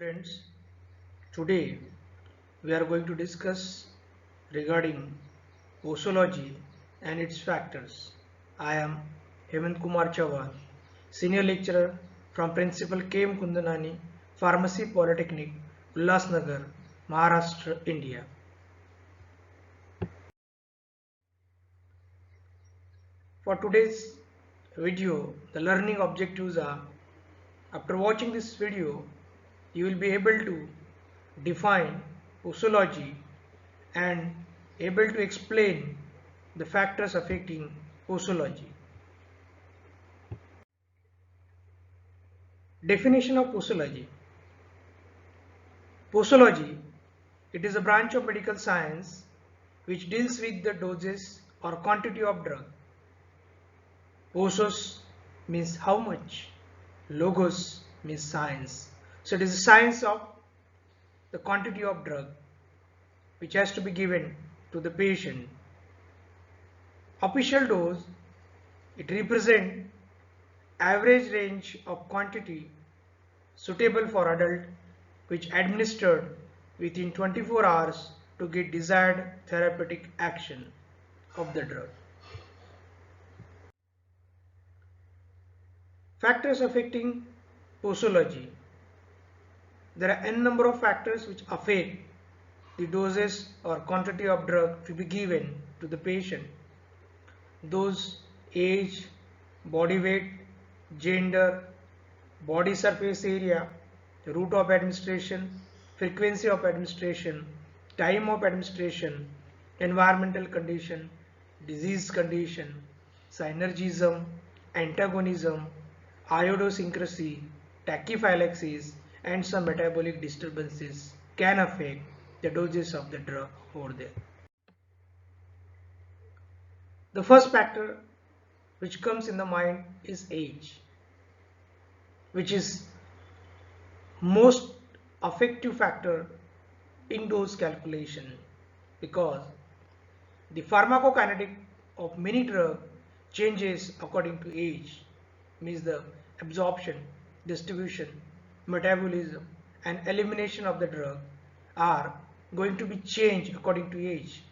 Students, today we are going to discuss regarding posology and its factors. I am Hemant Kumar Chauhan, Senior Lecturer from Principal K. M. Kundanani, Pharmacy Polytechnic, Ulhasnagar, Maharashtra, India. For today's video, the learning objectives are: after watching this video, you will be able to define posology and able to explain the factors affecting posology. Definition of posology. Posology, it is a branch of medical science which deals with the doses or quantity of drug. Posos means how much, logos means science. So it is a science of the quantity of drug which has to be given to the patient. Official dose, it represents average range of quantity suitable for adult which administered within 24 hours to get desired therapeutic action of the drug. Factors affecting posology. There are n number of factors which affect the doses or quantity of drug to be given to the patient. Those age, body weight, gender, body surface area, route of administration, frequency of administration, time of administration, environmental condition, disease condition, synergism, antagonism, iodosyncrasy, tachyphylaxis, and some metabolic disturbances can affect the doses of the drug over there. The first factor which comes in the mind is age, which is most effective factor in dose calculation, because the pharmacokinetic of many drug changes according to age, means the absorption, distribution, metabolism and elimination of the drug are going to be changed according to age.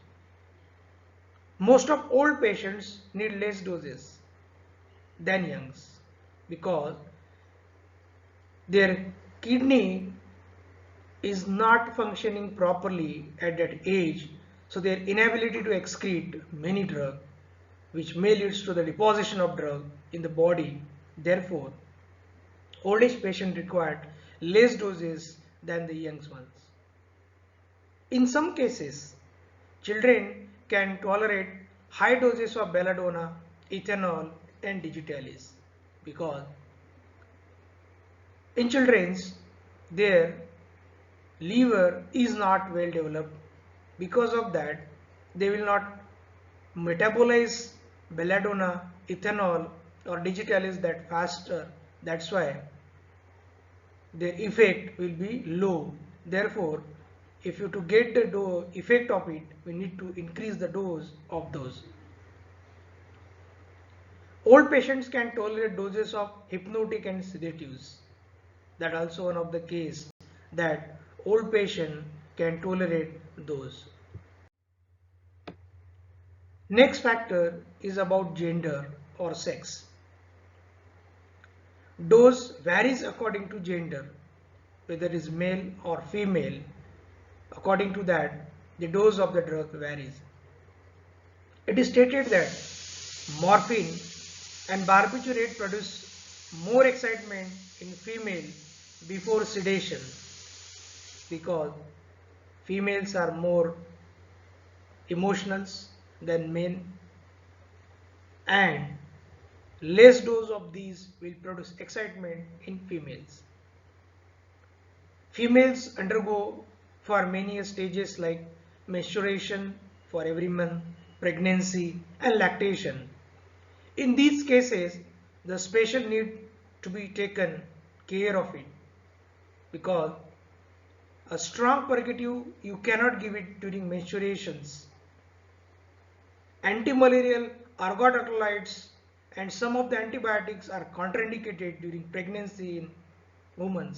Most of old patients need less doses than youngs because their kidney is not functioning properly at that age, so their inability to excrete many drug which may leads to the deposition of drug in the body. Therefore, old age patient required less doses than the young ones. In some cases, children can tolerate high doses of belladonna, ethanol and digitalis because in children their liver is not well developed. Because of that, they will not metabolize belladonna, ethanol or digitalis that faster. That's why the effect will be low. Therefore, if you to get the effect of it, we need to increase the dose of those. Old patients can tolerate doses of hypnotic and sedatives. That also one of the case that old patient can tolerate those. Next factor is about gender or sex. Dose varies according to gender, whether it is male or female. According to that, the dose of the drug varies. It is stated that morphine and barbiturate produce more excitement in female before sedation because females are more emotional than men, and less dose of these will produce excitement in females. Females undergo for many stages like menstruation for every month, pregnancy and lactation. In these cases, the special need to be taken care of it because a strong purgative you cannot give it during menstruations. Antimalarial ergotamines and some of the antibiotics are contraindicated during pregnancy in women.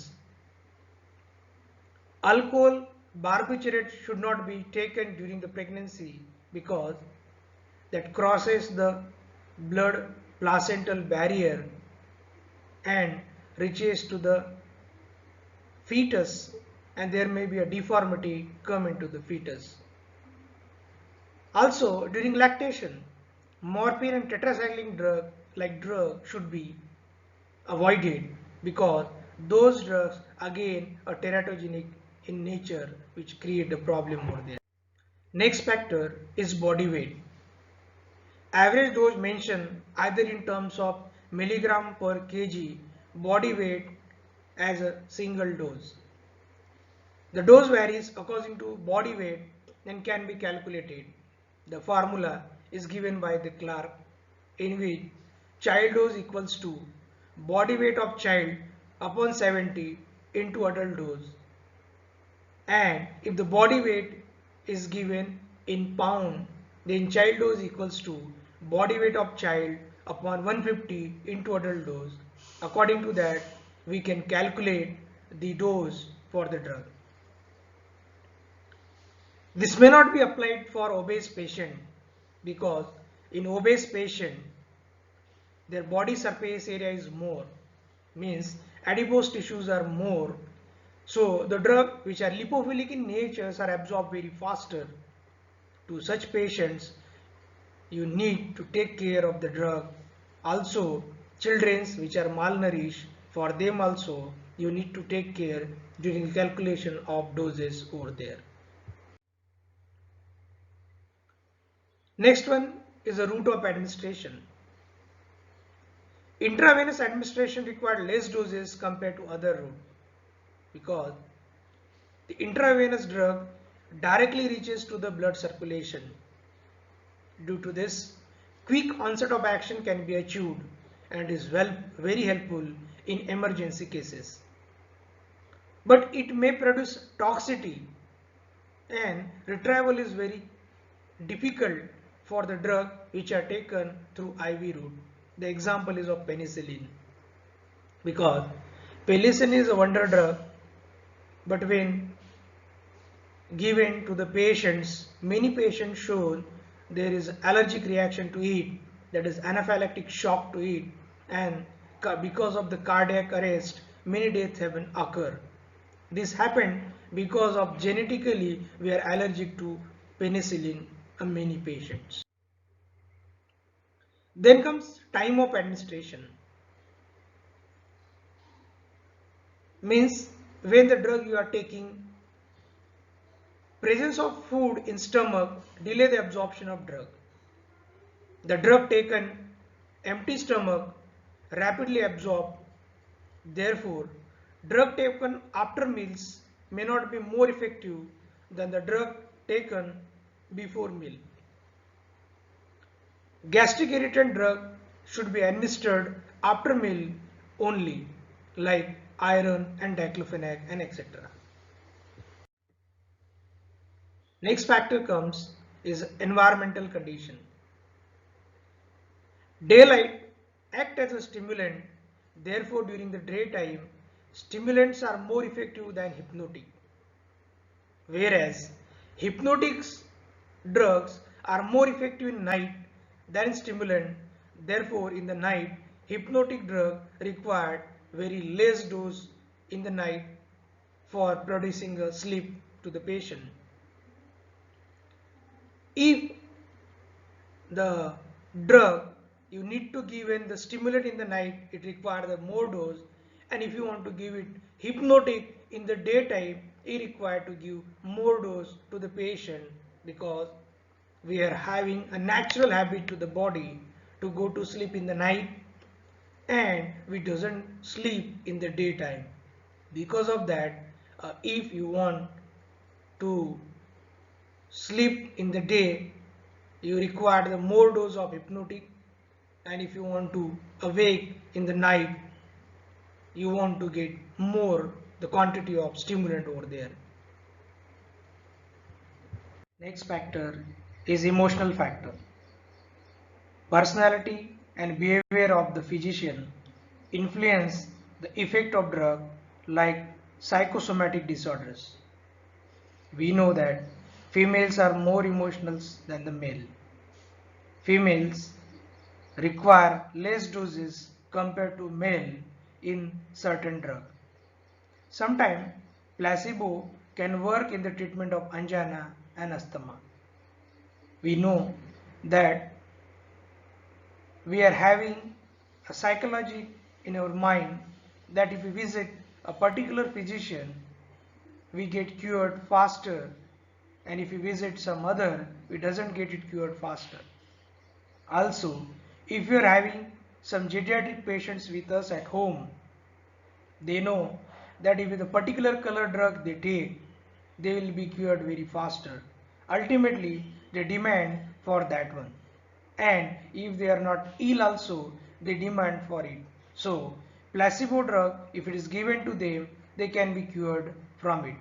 Alcohol barbiturate should not be taken during the pregnancy because that crosses the blood placental barrier and reaches to the fetus, and there may be a deformity come into the fetus. Also, during lactation, morphine and tetracycline drug should be avoided because those drugs again are teratogenic in nature, which create a problem over there. Next factor is body weight. Average dose mentioned either in terms of milligram per kg body weight as a single dose. The dose varies according to body weight and can be calculated. The formula is given by the Clark, in which child dose equals to body weight of child upon 70 into adult dose, and if the body weight is given in pound, then child dose equals to body weight of child upon 150 into adult dose. According to that, we can calculate the dose for the drug. This may not be applied for obese patient because in obese patient their body surface area is more, means adipose tissues are more, so the drug which are lipophilic in nature are absorbed very faster. To such patients you need to take care of the drug. Also children which are malnourished, for them also you need to take care during the calculation of doses over there. Next one is the route of administration. Intravenous administration required less doses compared to other route because the intravenous drug directly reaches to the blood circulation. Due to this, quick onset of action can be achieved and is very helpful in emergency cases. But it may produce toxicity and retrieval is very difficult for the drug which are taken through IV route. The example is of penicillin, because penicillin is a wonder drug, but when given to the patients, many patients show there is allergic reaction to it, that is anaphylactic shock to it, and because of the cardiac arrest many deaths have occurred. This happened because of genetically we are allergic to penicillin in many patients. Then comes time of administration. Means when the drug you are taking, presence of food in stomach delay the absorption of drug. The drug taken empty stomach rapidly absorbed. Therefore, drug taken after meals may not be more effective than the drug taken before meal. Gastric irritant drug should be administered after meal only, like iron and diclofenac and etc. Next factor comes is environmental condition. Daylight act as a stimulant, therefore during the daytime stimulants are more effective than hypnotic, whereas hypnotic drugs are more effective in night than stimulant. Therefore in the night hypnotic drug required very less dose in the night for producing a sleep to the patient. If the drug you need to give in the stimulant in the night, it requires a more dose, and if you want to give it hypnotic in the daytime, it required to give more dose to the patient, because we are having a natural habit to the body to go to sleep in the night and we doesn't sleep in the daytime. Because of that, if you want to sleep in the day, you require the more dose of hypnotic, and if you want to awake in the night, you want to get more the quantity of stimulant over there. Next factor is emotional factor. Personality and behavior of the physician influence the effect of drug, like psychosomatic disorders. We know that females are more emotional than the male. Females require less doses compared to male in certain drug. Sometimes placebo can work in the treatment of angina and asthma. We know that we are having a psychology in our mind that if we visit a particular physician, we get cured faster, and if we visit some other, we doesn't get it cured faster. Also, if we are having some geriatric patients with us at home, they know that if with a particular color drug they take, they will be cured very faster. Ultimately, they demand for that one. And if they are not ill also, they demand for it. So, placebo drug, if it is given to them, they can be cured from it.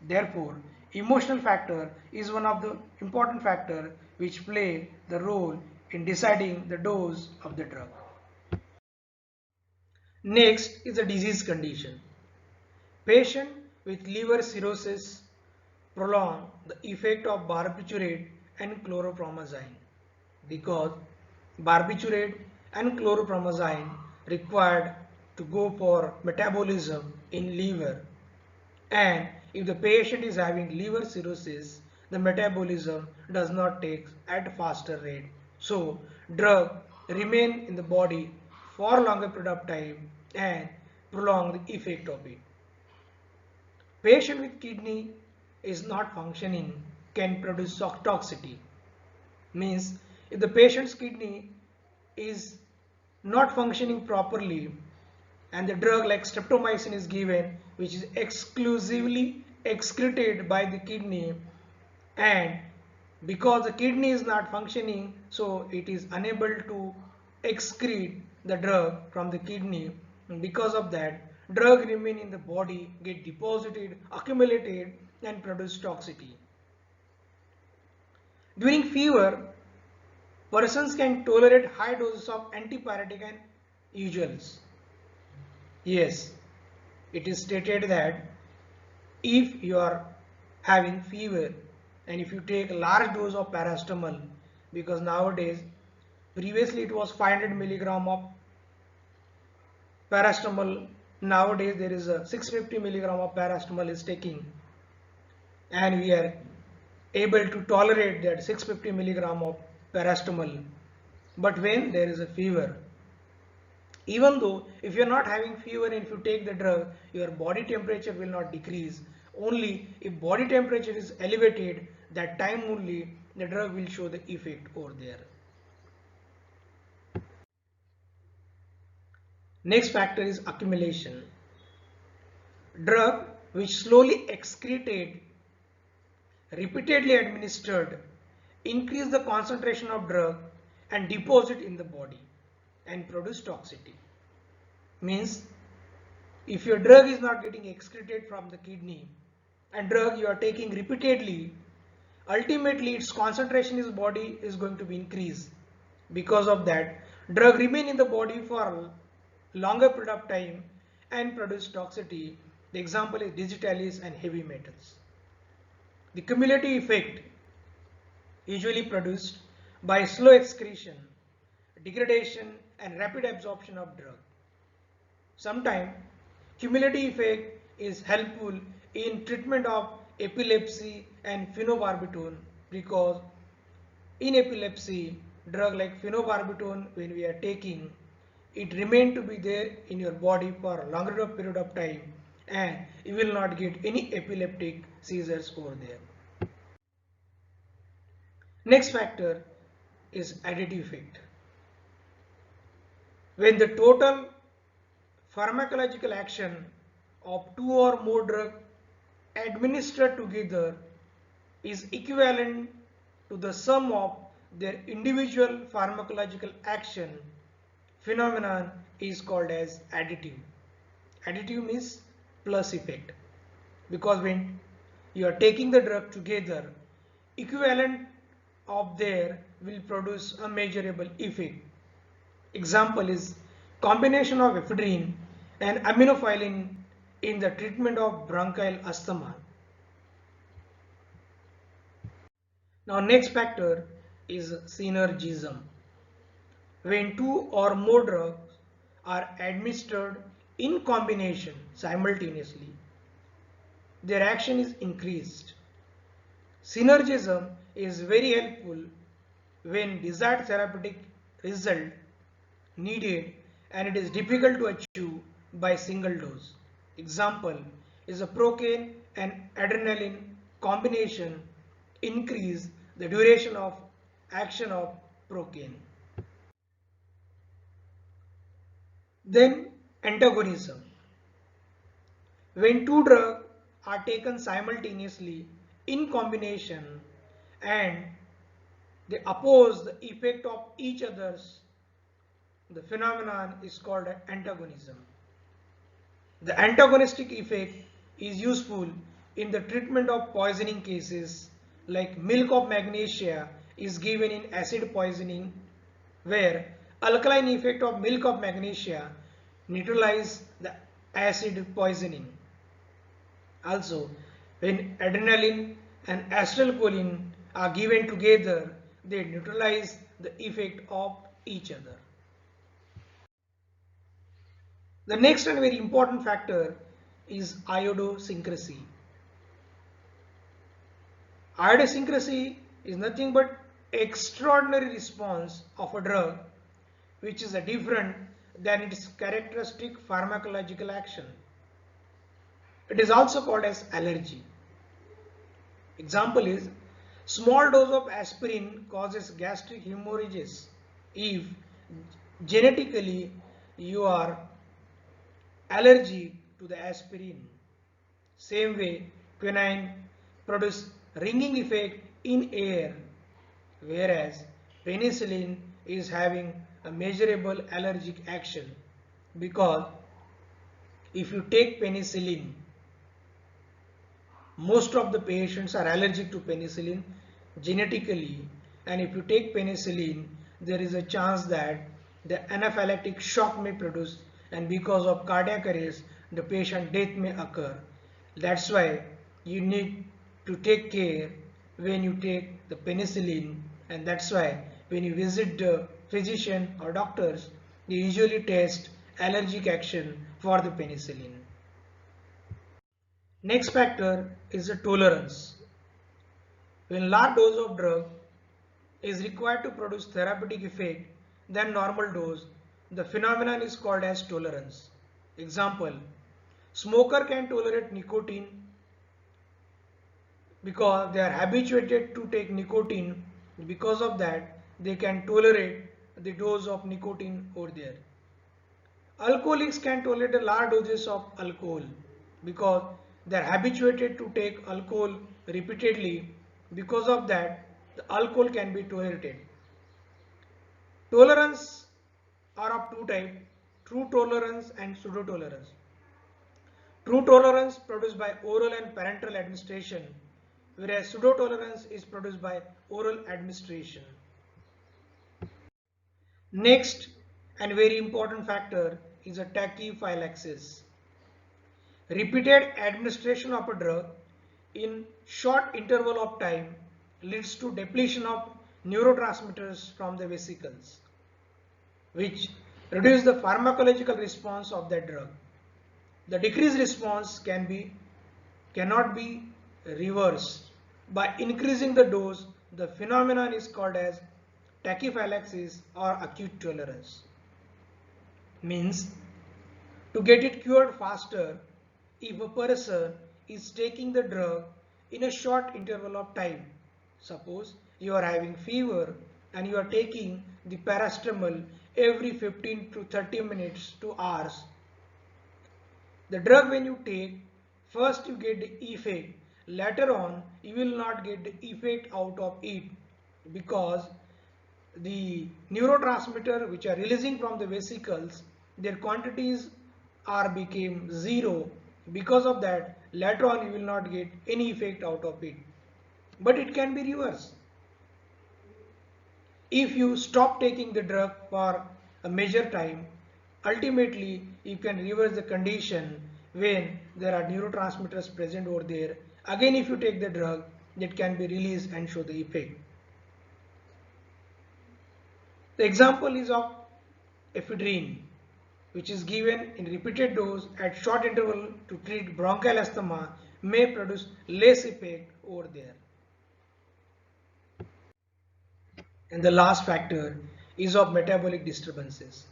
Therefore, emotional factor is one of the important factor which play the role in deciding the dose of the drug. Next is a disease condition. Patient with liver cirrhosis prolong the effect of barbiturate and chlorpromazine because barbiturate and chlorpromazine required to go for metabolism in liver, and if the patient is having liver cirrhosis, the metabolism does not take at faster rate, so drug remain in the body for longer period of time and prolong the effect of it. Patient with kidney is not functioning can produce toxicity. Means if the patient's kidney is not functioning properly and the drug like streptomycin is given, which is exclusively excreted by the kidney, and because the kidney is not functioning, so it is unable to excrete the drug from the kidney, and because of that drug remain in the body, get deposited, accumulated and produce toxicity. During fever, persons can tolerate high doses of antipyretic and usuals. Yes, it is stated that if you are having fever and if you take a large dose of paracetamol, because nowadays previously it was 500 milligram of paracetamol, nowadays there is a 650 milligram of paracetamol is taking, and we are able to tolerate that 650 milligram of paracetamol. But when there is a fever, even though if you are not having fever and if you take the drug, your body temperature will not decrease. Only if body temperature is elevated, that time only the drug will show the effect over there. Next factor is accumulation. Drug which slowly excreted, repeatedly administered, increase the concentration of drug and deposit in the body and produce toxicity. Means if your drug is not getting excreted from the kidney and drug you are taking repeatedly, ultimately its concentration in the body is going to be increased. Because of that, drug remain in the body for longer period of time and produce toxicity. The example is digitalis and heavy metals. The cumulative effect usually produced by slow excretion, degradation and rapid absorption of drug. Sometimes cumulative effect is helpful in treatment of epilepsy and phenobarbital, because in epilepsy drug like phenobarbital when we are taking, it remain to be there in your body for a longer period of time and you will not get any epileptic seizures over there. Next factor is additive effect. When the total pharmacological action of two or more drugs administered together is equivalent to the sum of their individual pharmacological action, phenomenon is called as additive. Additive means plus effect, because when you are taking the drug together, equivalent of there will produce a measurable effect. Example is combination of ephedrine and aminophylline in the treatment of bronchial asthma. Now next factor is synergism. When two or more drugs are administered in combination simultaneously, their action is increased. Synergism is very helpful when desired therapeutic result needed and it is difficult to achieve by single dose. Example is a procaine and adrenaline combination increase the duration of action of procaine. Then antagonism. When two drugs are taken simultaneously in combination and they oppose the effect of each other's, the phenomenon is called antagonism. The antagonistic effect is useful in the treatment of poisoning cases like milk of magnesia is given in acid poisoning where alkaline effect of milk of magnesia neutralize the acid poisoning. Also, when adrenaline and acetylcholine are given together, they neutralize the effect of each other. The next and very important factor is iodosyncrasy. Iodosyncrasy is nothing but extraordinary response of a drug which is different than its characteristic pharmacological action. It is also called as allergy. Example is small dose of aspirin causes gastric hemorrhages if genetically you are allergic to the aspirin. Same way, quinine produces ringing effect in air, whereas penicillin is having a measurable allergic action because if you take penicillin, most of the patients are allergic to penicillin genetically, and if you take penicillin, there is a chance that the anaphylactic shock may produce, and because of cardiac arrest, the patient death may occur. That's why you need to take care when you take the penicillin, and that's why when you visit the physician or doctors, they usually test allergic action for the penicillin. Next factor is the tolerance. When large dose of drug is required to produce therapeutic effect than normal dose, the phenomenon is called as tolerance. Example, smoker can tolerate nicotine because they are habituated to take nicotine. Because of that, they can tolerate the dose of nicotine over there. Alcoholics can tolerate a large doses of alcohol because they are habituated to take alcohol repeatedly. Because of that, the alcohol can be tolerated. Tolerance are of two types, true tolerance and pseudo tolerance. True tolerance produced by oral and parenteral administration, whereas pseudo tolerance is produced by oral administration. Next and very important factor is a tachyphylaxis. Repeated administration of a drug in short interval of time leads to depletion of neurotransmitters from the vesicles, which reduce the pharmacological response of that drug. The decreased response cannot be reversed. By increasing the dose, the phenomenon is called as tachyphylaxis or acute tolerance. Means to get it cured faster, if a person is taking the drug in a short interval of time, suppose you are having fever and you are taking the paracetamol every 15 to 30 minutes to hours. The drug when you take, first you get the effect, later on you will not get the effect out of it because the neurotransmitter which are releasing from the vesicles, their quantities are became zero. Because of that, later on you will not get any effect out of it. But it can be reversed. If you stop taking the drug for a measured time, ultimately you can reverse the condition when there are neurotransmitters present over there. Again, if you take the drug, that can be released and show the effect. The example is of ephedrine, which is given in repeated dose at short interval to treat bronchial asthma, may produce less effect over there. And the last factor is of metabolic disturbances.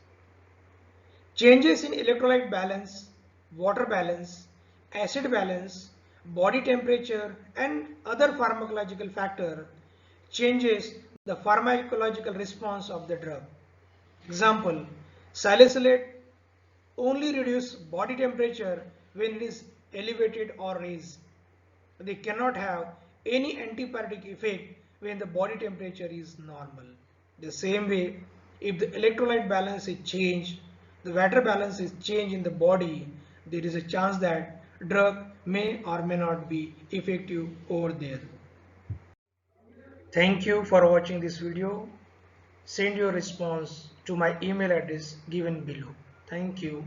Changes in electrolyte balance, water balance, acid balance, body temperature and other pharmacological factor changes the pharmacological response of the drug. Example, salicylate only reduce body temperature when it is elevated or raised. They cannot have any antipyretic effect when the body temperature is normal. The same way, if the electrolyte balance is changed, the water balance is changed in the body, there is a chance that drug may or may not be effective over there. Thank you for watching this video. Send your response to my email address given below. Thank you.